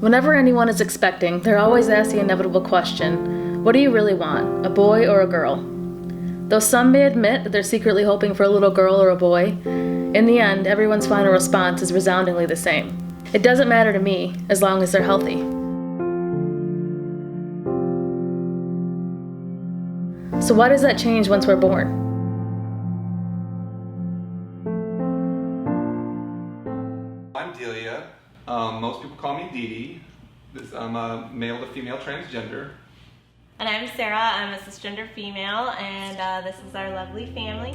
Whenever anyone is expecting, they're always asked the inevitable question, what do you really want, a boy or a girl? Though some may admit that they're secretly hoping for a little girl or a boy, in the end, everyone's final response is resoundingly the same. It doesn't matter to me, as long as they're healthy. So why does that change once we're born? I'm Delia. Most people call me Dee Dee. I'm a male to female transgender. And I'm Sarah. I'm a cisgender female, and this is our lovely family.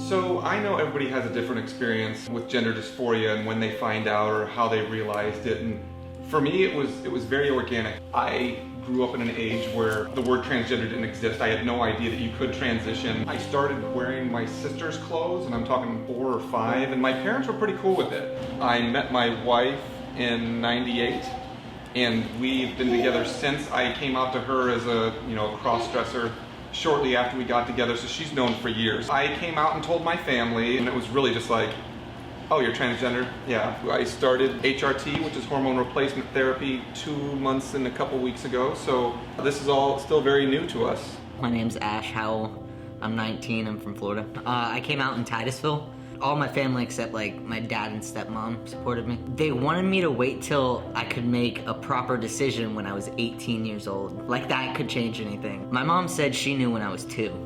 So I know everybody has a different experience with gender dysphoria and when they find out or how they realized it. And for me, it was very organic. I grew up in an age where the word transgender didn't exist. I had no idea that you could transition. I started wearing my sister's clothes, and I'm talking 4 or 5, and my parents were pretty cool with it. I met my wife in '98, and we've been together since. I came out to her as a cross-dresser shortly after we got together, so she's known for years. I came out and told my family, and it was really just like, oh, you're transgender? Yeah. I started HRT, which is hormone replacement therapy, 2 months and a couple weeks ago, so this is all still very new to us. My name's Ash Howell. I'm 19, I'm from Florida. I came out in Titusville. All my family except like my dad and stepmom supported me. They wanted me to wait till I could make a proper decision when I was 18 years old. Like that could change anything. My mom said she knew when I was 2.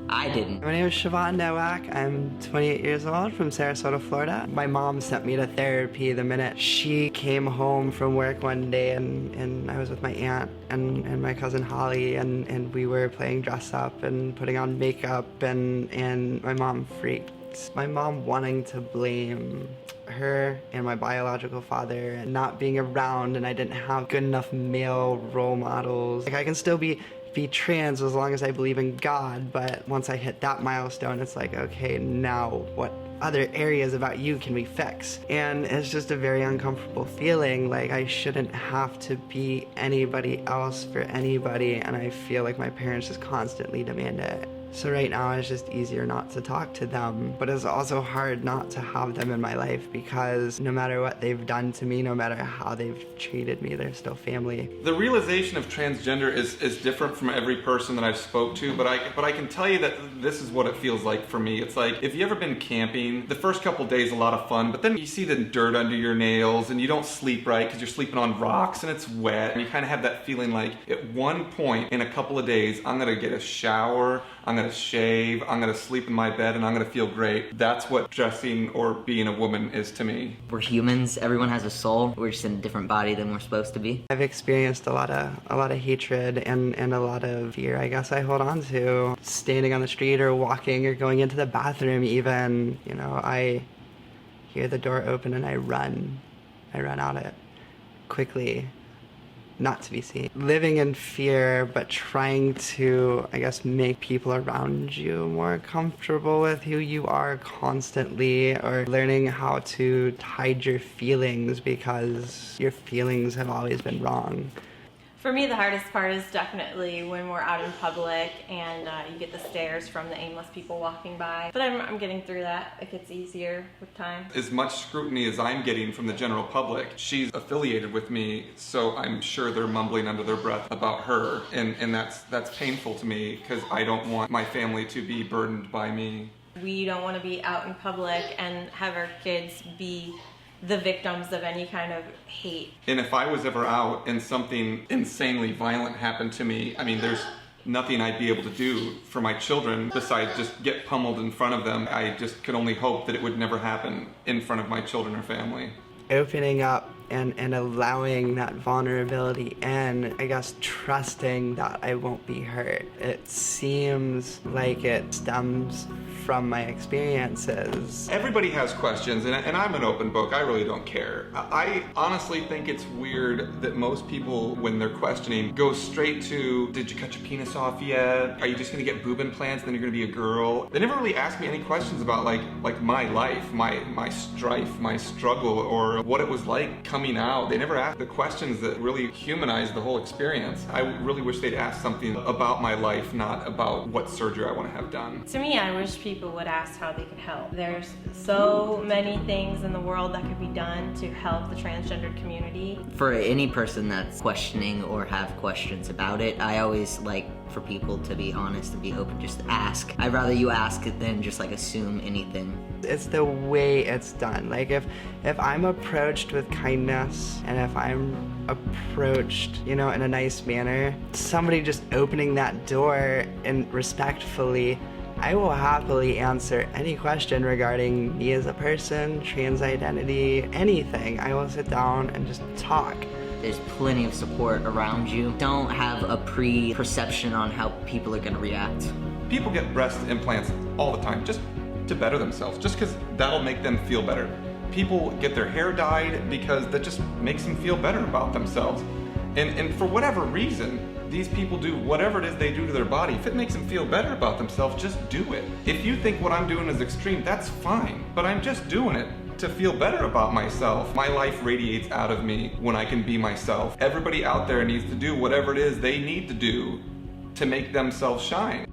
I didn't. My name is Siobhan Nowak. I'm 28 years old from Sarasota, Florida. My mom sent me to therapy the minute she came home from work one day, and I was with my aunt and my cousin Holly, and we were playing dress up and putting on makeup, and my mom freaked. My mom wanting to blame her and my biological father and not being around, and I didn't have good enough male role models. Like I can still be trans as long as I believe in God, but once I hit that milestone, it's like, okay, now what other areas about you can we fix? And it's just a very uncomfortable feeling, like I shouldn't have to be anybody else for anybody, and I feel like my parents just constantly demand it. So right now it's just easier not to talk to them, but it's also hard not to have them in my life because no matter what they've done to me, no matter how they've treated me, they're still family. The realization of transgender is different from every person that I've spoke to, but I can tell you that this is what it feels like for me. It's like, if you ever been camping, the first couple days a lot of fun, but then you see the dirt under your nails and you don't sleep right because you're sleeping on rocks and it's wet, and you kind of have that feeling like at one point in a couple of days, I'm gonna get a shower, I'm gonna shave, I'm gonna sleep in my bed, and I'm gonna feel great. That's what dressing or being a woman is to me. We're humans, everyone has a soul. We're just in a different body than we're supposed to be. I've experienced a lot of hatred and a lot of fear, I guess I hold on to. Standing on the street or walking or going into the bathroom even, I hear the door open and I run out it quickly. Not to be seen. Living in fear, but trying to, I guess, make people around you more comfortable with who you are constantly, or learning how to hide your feelings because your feelings have always been wrong. For me, the hardest part is definitely when we're out in public and you get the stares from the aimless people walking by. But I'm getting through that. It gets easier with time. As much scrutiny as I'm getting from the general public, she's affiliated with me, so I'm sure they're mumbling under their breath about her. And that's painful to me because I don't want my family to be burdened by me. We don't want to be out in public and have our kids be the victims of any kind of hate. And if I was ever out and something insanely violent happened to me, I mean, there's nothing I'd be able to do for my children besides just get pummeled in front of them. I just could only hope that it would never happen in front of my children or family. Opening up and allowing that vulnerability and I guess trusting that I won't be hurt. It seems like it stems from my experiences. Everybody has questions, and I'm an open book. I really don't care. I honestly think it's weird that most people, when they're questioning, go straight to, did you cut your penis off yet? Are you just gonna get boob implants and then you're gonna be a girl? They never really ask me any questions about like my life, my strife, my struggle, or what it was like coming out, they never ask the questions that really humanize the whole experience. I really wish they'd ask something about my life, not about what surgery I want to have done. To me, I wish people would ask how they could help. There's so many things in the world that could be done to help the transgendered community. For any person that's questioning or have questions about it, I always like for people to be honest and be open, just ask. I'd rather you ask it than just like assume anything. It's the way it's done. Like if I'm approached with kindness and if I'm approached, in a nice manner, somebody just opening that door and respectfully, I will happily answer any question regarding me as a person, trans identity, anything. I will sit down and just talk. There's plenty of support around you. Don't have a pre-perception on how people are gonna react. People get breast implants all the time just to better themselves, just because that'll make them feel better. People get their hair dyed because that just makes them feel better about themselves. And for whatever reason, these people do whatever it is they do to their body. If it makes them feel better about themselves, just do it. If you think what I'm doing is extreme, that's fine, but I'm just doing it to feel better about myself. My life radiates out of me when I can be myself. Everybody out there needs to do whatever it is they need to do to make themselves shine.